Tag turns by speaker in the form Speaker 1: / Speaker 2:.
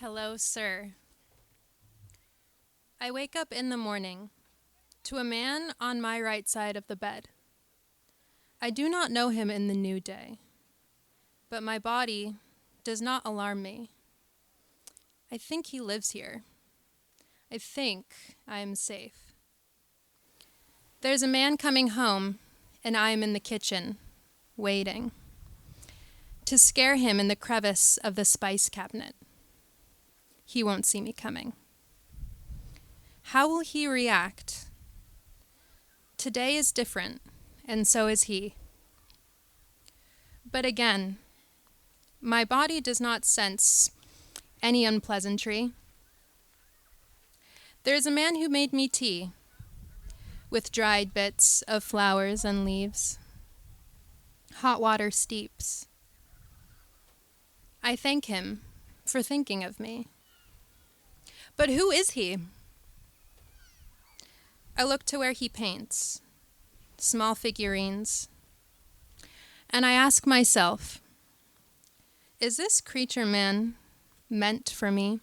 Speaker 1: Hello, sir. I wake up in the morning to a man on my right side of the bed. I do not know him in the new day, but my body does not alarm me. I think he lives here. I think I am safe. There's a man coming home, and I am in the kitchen, waiting, to scare him in the crevice of the spice cabinet. He won't see me coming. How will he react? Today is different, and so is he. But again, my body does not sense any unpleasantry. There is a man who made me tea, with dried bits of flowers and leaves. Hot water steeps. I thank him for thinking of me. But who is he? I look to where he paints, small figurines, and I ask myself, is this creature man meant for me?